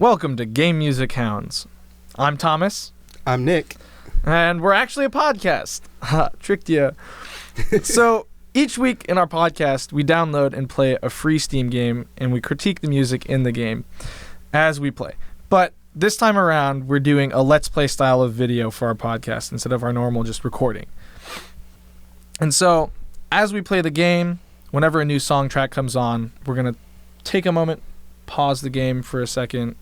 Welcome to Game Music Hounds. I'm Thomas. I'm Nick. And we're actually a podcast. Ha, tricked you. So each week in our podcast, we download and play a free Steam game, and we critique the music in the game as we play. But this time around, we're doing a Let's Play style of video for our podcast instead of our normal just recording. And so as we play the game, whenever a new song track comes on, we're going to take a moment, pause the game for a second,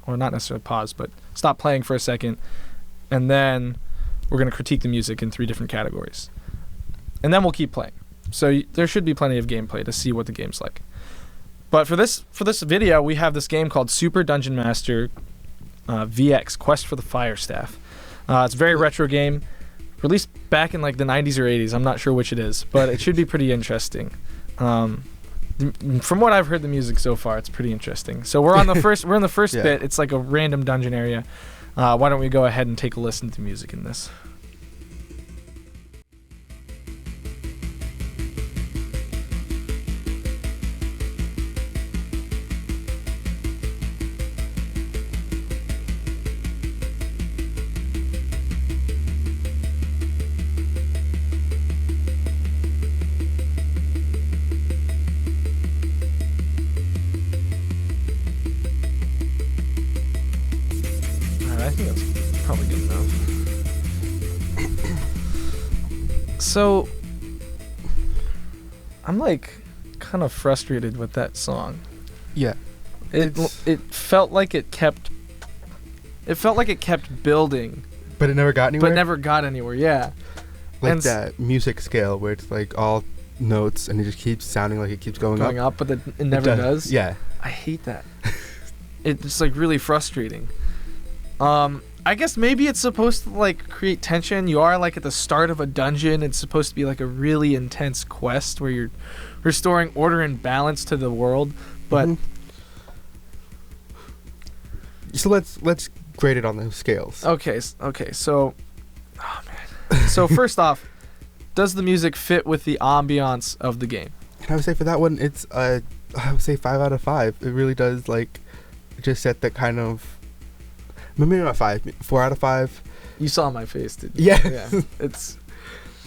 or not necessarily pause, but stop playing for a second, and then we're going to critique the music in 3 different categories. And then we'll keep playing. So there should be plenty of gameplay to see what the game's like. But for this video, we have this game called Super Dungeon Master VX, Quest for the Firestaff. It's a very retro game, released back in like the 90s or 80s. I'm not sure which it is, but it should be pretty interesting. From what I've heard the music so far, it's pretty interesting. So we're in the first Yeah. bit. It's like a random dungeon area. Why don't we go ahead and take a listen to music in this? I think that's probably good enough. So, I'm like kind of frustrated with that song. Yeah. It felt like it kept building, But it never got anywhere? but never got anywhere. Yeah. Like and that music scale where it's like all notes and it just keeps sounding like it keeps going up. but then it never does. Yeah. I hate that. It's like really frustrating. I guess maybe it's supposed to like create tension. You are like at the start of a dungeon. It's supposed to be like a really intense quest where you're restoring order and balance to the world. But Mhm. So let's grade it on those scales. okay. So, oh man. So first off, does the music fit with the ambiance of the game? And I would say for that one, it's I would say 5 out of 5. It really does like just set that kind of. Maybe not 5, 4 out of 5. You saw my face, didn't you? Yeah. It's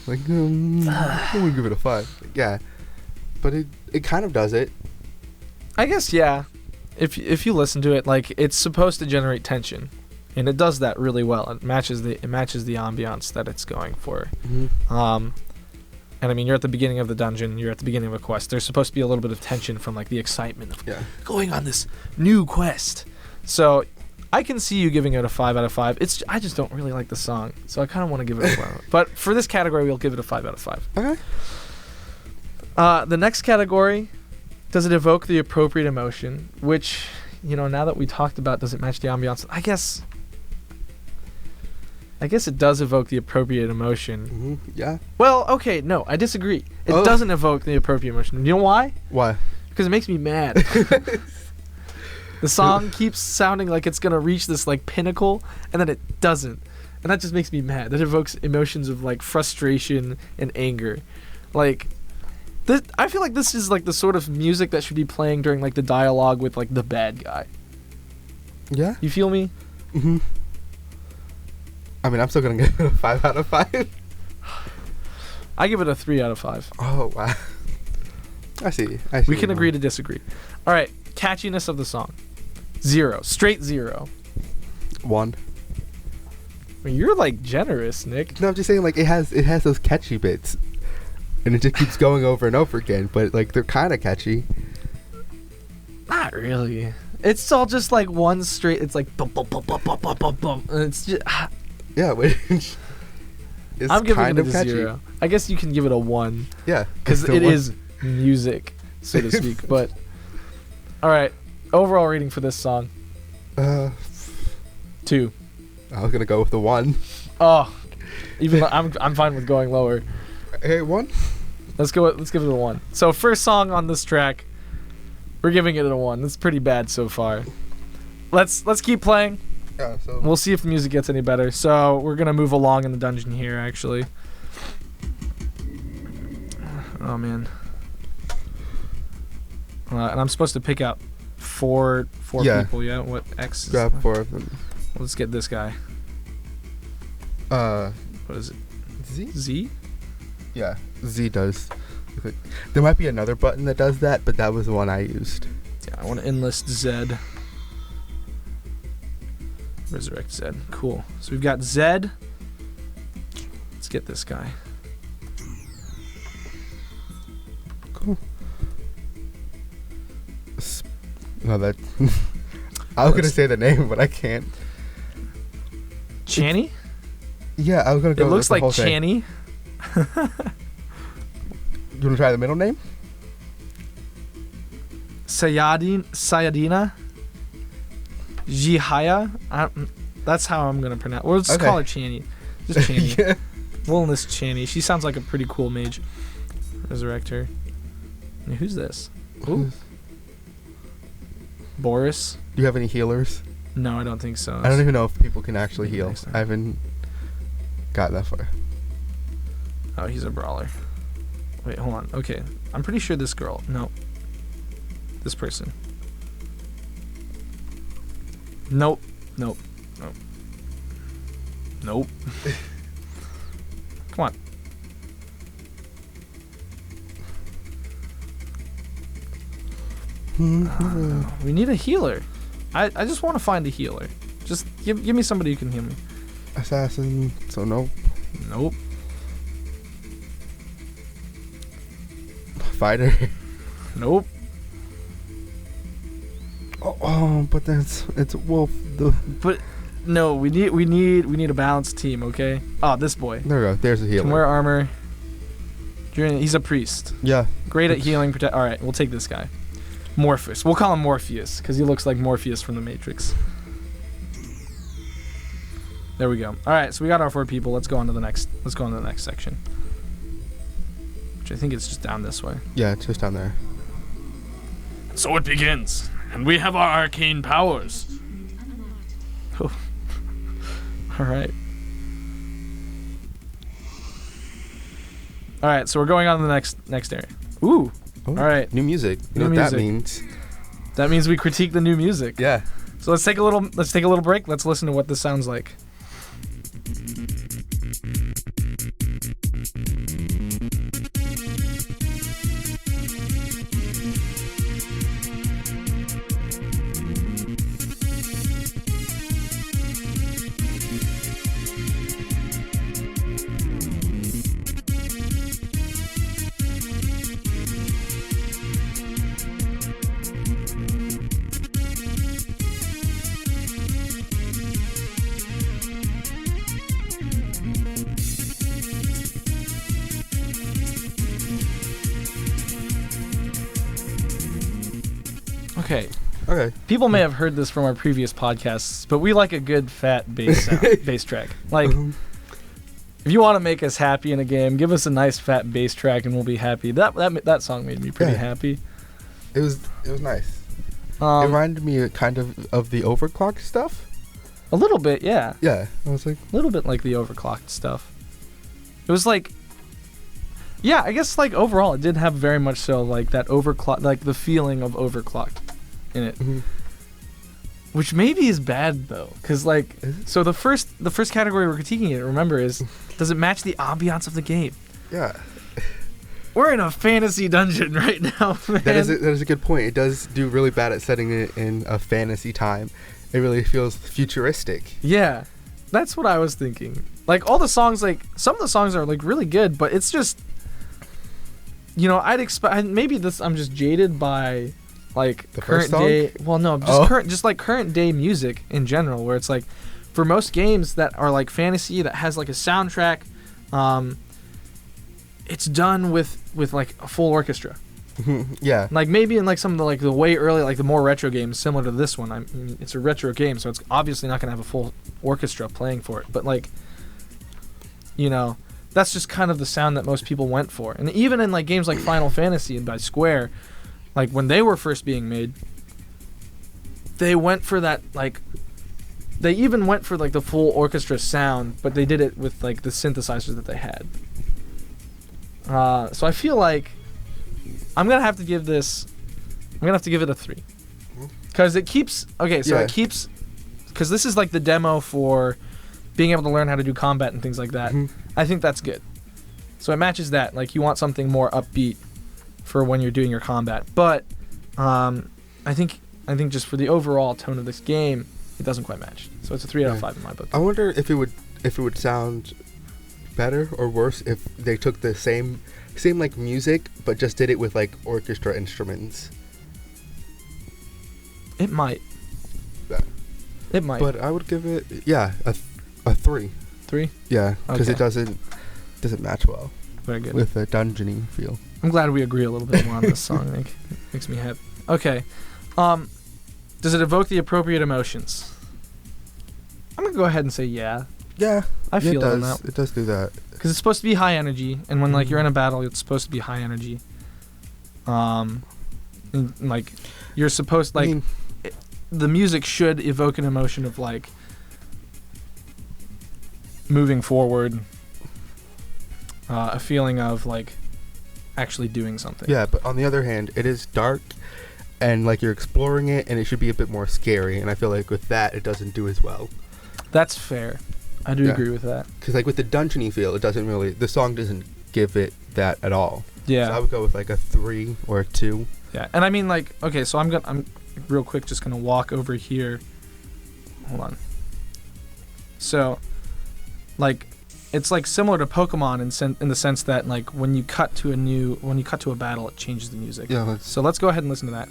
Like I would give it a 5. Yeah. But it kind of does it. I guess yeah. If you listen to it, like it's supposed to generate tension, and it does that really well. It matches the ambiance that it's going for. Mm-hmm. And I mean, you're at the beginning of the dungeon. You're at the beginning of a quest. There's supposed to be a little bit of tension from like the excitement of going on this new quest. So I can see you giving it a 5 out of 5. I just don't really like the song, so I kind of want to give it a 4. But for this category, we'll give it a 5 out of 5. Okay. The next category, does it evoke the appropriate emotion? Which, now that we talked about, does it match the ambiance? I guess it does evoke the appropriate emotion. Mm-hmm. Yeah. Well, okay, no, I disagree. It Oh. doesn't evoke the appropriate emotion. You know why? Why? Because it makes me mad. The song keeps sounding like it's gonna reach this like pinnacle, and then it doesn't, and that just makes me mad. That evokes emotions of like frustration and anger. Like, I feel like this is like the sort of music that should be playing during like the dialogue with like the bad guy. Yeah. You feel me? Mm-hmm. I mean, I'm still gonna give it a 5 out of 5. I give it a 3 out of 5. Oh wow. I see. We can agree to disagree. All right, catchiness of the song, 0, straight 0. 1. I mean, you're like generous, Nick. No, I'm just saying like it has those catchy bits, and it just keeps going over and over again. But like they're kind of catchy. Not really. It's all just like one straight. It's like bum bum bum bum bum bum bum bum. And it's just. Yeah, which it's I'm giving kind it of a catchy. 0. I guess you can give it a 1 Yeah, because it's still it one. is music, so to speak. But all right, overall rating for this song, 2. I was gonna go with the 1. Oh, even though I'm fine with going lower. Hey, 1. Let's give it a 1. So first song on this track, we're giving it a 1. That's pretty bad so far. Let's keep playing. Yeah, so We'll see if the music gets any better. So we're gonna move along in the dungeon here, actually. Oh man. And I'm supposed to pick out four Yeah. people. Yeah. What X? Grab 4 of them. Let's get this guy. What is it? Z? Z? Yeah, Z does. There might be another button that does that, but that was the one I used. Yeah, I want to enlist Zed. Resurrect Zed. Cool. So we've got Zed. Let's get this guy. Cool. No, that. I was gonna say the name, but I can't. Channy? Yeah, I was gonna go. It looks with the like whole thing. Channy. You wanna try the middle name? Sayadina? Jihaya? That's how I'm gonna pronounce. We'll just Okay. call her Channy. Just Channy. Yeah. We'll enlist Channy. She sounds like a pretty cool mage. Resurrect her. And who's this? Ooh. Boris? Do you have any healers? No, I don't think so. I don't even know if people can actually Maybe heal. next time. I haven't got that far. Oh, he's a brawler. Wait, hold on. Okay. I'm pretty sure this girl. No. This person. Nope. Nope. Nope. Nope. Come on. We need a healer. I just want to find a healer. Just give me somebody who can heal me. Assassin. So no. Nope. Fighter. Nope. Oh, but it's Wolf. But no, we need a balanced team, okay? Oh, this boy. There we go. There's a healer. Can wear armor. He's a priest. Yeah. Great at healing. All right, we'll take this guy. Morpheus. We'll call him Morpheus because he looks like Morpheus from the Matrix. There we go. All right, so we got our 4 people. Let's go on to the next. Let's go on to the next section, which I think it's just down this way. Yeah, it's just down there. So it begins, and we have our arcane powers. Oh. All right. All right, so we're going on to the next area. Ooh. Oh, All right. New music. You know New what that music. means? That means we critique the new music. Yeah. So let's take a little break. Let's listen to what this sounds like. Okay. Okay. People may have heard this from our previous podcasts, but we like a good fat bass sound, bass track. Like, if you want to make us happy in a game, give us a nice fat bass track and we'll be happy. That song made me pretty happy. It was nice. It reminded me kind of the overclocked stuff. A little bit, yeah. Yeah. I was like, A little bit like the overclocked stuff. It was like, yeah, I guess like overall it did have very much so like that overclock, like the feeling of overclocked in it. mm-hmm. Which maybe is bad though, because like, so the first category we're critiquing it, remember, is does it match the ambiance of the game? Yeah. We're in a fantasy dungeon right now, man. That is a good point. It does do really bad at setting it in a fantasy time. It really feels futuristic. Yeah, that's what I was thinking. Like all the songs, like some of the songs are like really good, but it's just, you know, I'd expect maybe this. I'm just jaded by like The current first song? day. Well, no, just current day music in general, where it's like for most games that are like fantasy that has like a soundtrack, it's done with like a full orchestra. Yeah. Like maybe in like some of the way early, like the more retro games similar to this one. I mean, it's a retro game, so it's obviously not gonna have a full orchestra playing for it. But like, you know, that's just kind of the sound that most people went for. And even in like games like Final Fantasy and by Square, like when they were first being made, they went for that like. They even went for like the full orchestra sound, but they did it with like the synthesizers that they had. So I feel like I'm gonna have to give it a 3. Because it keeps... Okay, so it keeps... Because this is like the demo for being able to learn how to do combat and things like that. I think that's good. So it matches that. Like, you want something more upbeat for when you're doing your combat. But I think just for the overall tone of this game, it doesn't quite match. So it's a 3 out of 5 in my book. I wonder if it would sound better or worse if they took the same like music but just did it with like orchestra instruments. It might. Yeah. It might. But I would give it a 3. 3? Yeah, because it doesn't match well. Very good. With a dungeony feel. I'm glad we agree a little bit more on this song. Makes me happy. Okay. Does it evoke the appropriate emotions? I'm going to go ahead and say yeah. Yeah. I feel it on that. It does do that. Because it's supposed to be high energy, and when like you're in a battle, it's supposed to be high energy. And, like you're supposed the music should evoke an emotion of like moving forward, a feeling of like actually doing something. Yeah, but on the other hand, it is dark, and like you're exploring it, and it should be a bit more scary. And I feel like with that, it doesn't do as well. That's fair. I do agree with that. Because like with the dungeony feel, it doesn't really. The song doesn't give it that at all. Yeah. So I would go with like a 3 or a 2. Yeah, and I mean like okay, so I'm real quick just gonna walk over here. Hold on. So, like, it's like similar to Pokemon in the sense that like when you cut to a battle, it changes the music. Yeah. So let's go ahead and listen to that.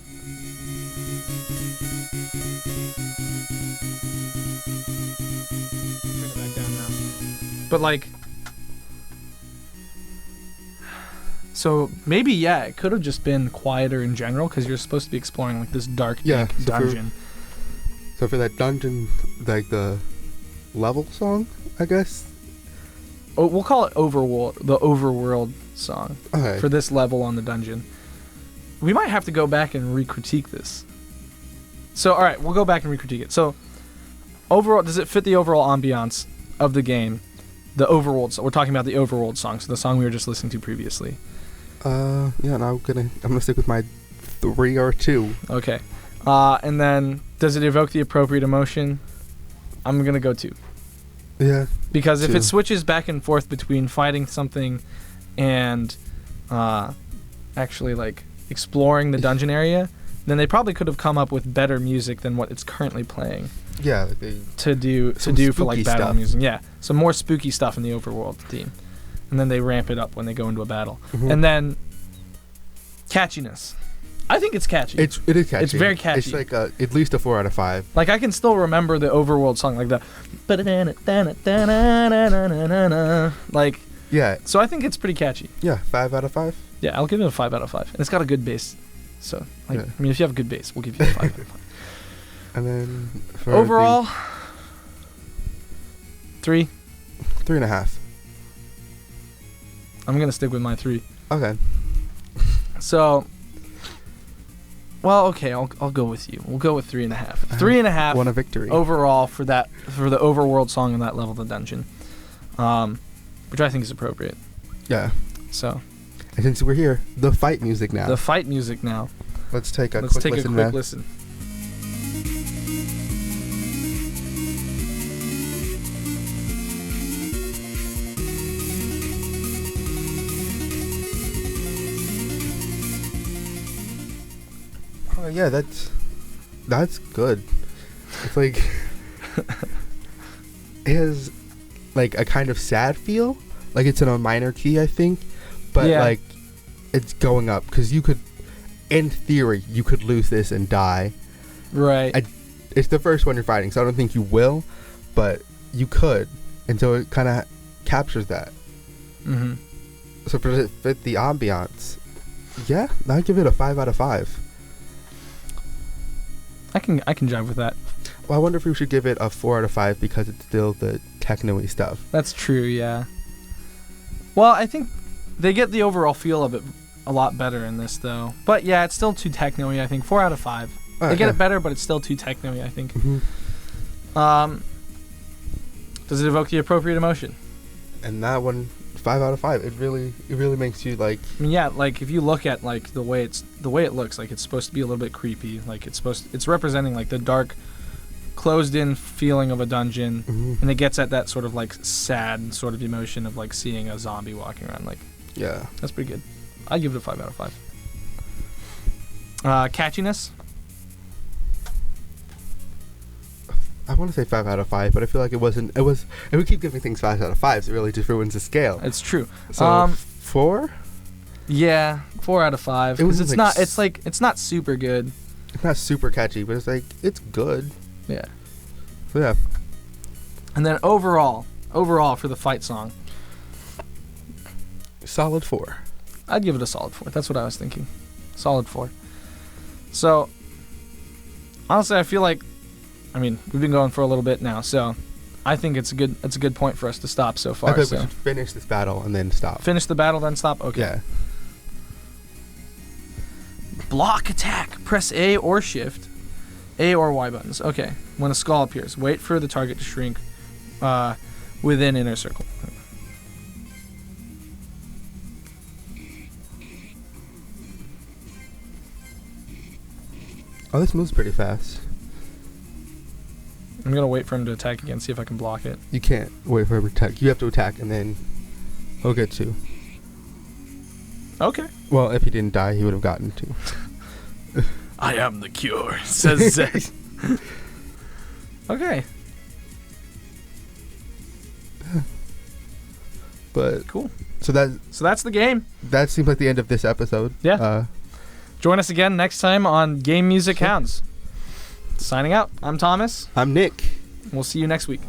Turn it back down now. But like, so maybe it could have just been quieter in general because you're supposed to be exploring like this dark dungeon. So for that dungeon, like the level song, I guess. Oh, we'll call it the overworld song for this level on the dungeon. We might have to go back and re-critique this. So, all right, we'll go back and re-critique it. So, overall, does it fit the overall ambiance of the game? The overworld. So we're talking about the overworld song, so the song we were just listening to previously. Yeah, and I'm gonna stick with my 3 or 2. Okay, and then does it evoke the appropriate emotion? I'm gonna go 2. Yeah. Because if it switches back and forth between fighting something and actually like exploring the dungeon area, then they probably could have come up with better music than what it's currently playing. Yeah, to do for like battle stuff. music. Yeah, some more spooky stuff in the overworld theme, and then they ramp it up when they go into a battle. Mm-hmm. And then catchiness. I think it's catchy. It is catchy. It's very catchy. It's like at least a 4 out of 5. Like I can still remember the overworld song like that. Like yeah. So I think it's pretty catchy. Yeah, 5 out of 5. Yeah, I'll give it a 5 out of 5, and it's got a good bass. So like, I mean, if you have a good bass, we'll give you a 5 out of 5. And then for overall, 3. 3.5. I'm gonna stick with my 3. Okay. So, well, okay, I'll go with you. We'll go with 3.5. 3.5. Won a victory overall for the overworld song in that level of the dungeon, which I think is appropriate. Yeah. So. And since we're here, the fight music now. Let's take a quick quick listen. Oh yeah, that's good. It's like it has like a kind of sad feel, like it's in a minor key, I think, but like it's going up because in theory, you could lose this and die. Right. It's the first one you're fighting, so I don't think you will, but you could, and so it kind of captures that. Mm-hmm. So does it fit the ambiance? Yeah, I'd give it a 5 out of 5. I can jive with that. Well, I wonder if we should give it a 4 out of 5 because it's still the techno-y stuff. That's true, yeah. Well, I think they get the overall feel of it a lot better in this, though. But yeah, it's still too techno-y, I think. 4 out of 5. They get it better, but it's still too techno-y, I think. Mm-hmm. Does it evoke the appropriate emotion? And that one 5 out of 5. It really makes you like. I mean, yeah, like if you look at like the way it looks, like it's supposed to be a little bit creepy. Like it's representing like the dark, closed-in feeling of a dungeon, and it gets at that sort of like sad sort of emotion of like seeing a zombie walking around. Like, yeah, that's pretty good. I'd give it a 5 out of 5. Catchiness. I want to say 5 out of 5, but I feel like it wasn't. It was. If we keep giving things 5 out of 5s, it really just ruins the scale. It's true. So 4. Yeah, 4 out of 5. Because it's like not. It's like it's not super good. It's not super catchy, but it's like it's good. Yeah. So yeah. And then overall for the fight song, solid 4. I'd give it a solid 4. That's what I was thinking. Solid 4. So honestly, I feel like, I mean, we've been going for a little bit now, so I think it's a good point for us to stop so far. I think we should finish this battle and then stop. Finish the battle, then stop? Okay. Yeah. Block attack. Press A or Shift. A or Y buttons. Okay. When a skull appears, wait for the target to shrink within inner circle. Oh, this moves pretty fast. I'm gonna wait for him to attack again, see if I can block it. You can't wait for him to attack. You have to attack and then he'll get you. Okay. Well, if he didn't die, he would have gotten to. I am the cure, says Zed. Okay. But cool. So that's the game. That seems like the end of this episode. Yeah. Join us again next time on Game Music Hounds. Signing out. I'm Thomas. I'm Nick. We'll see you next week.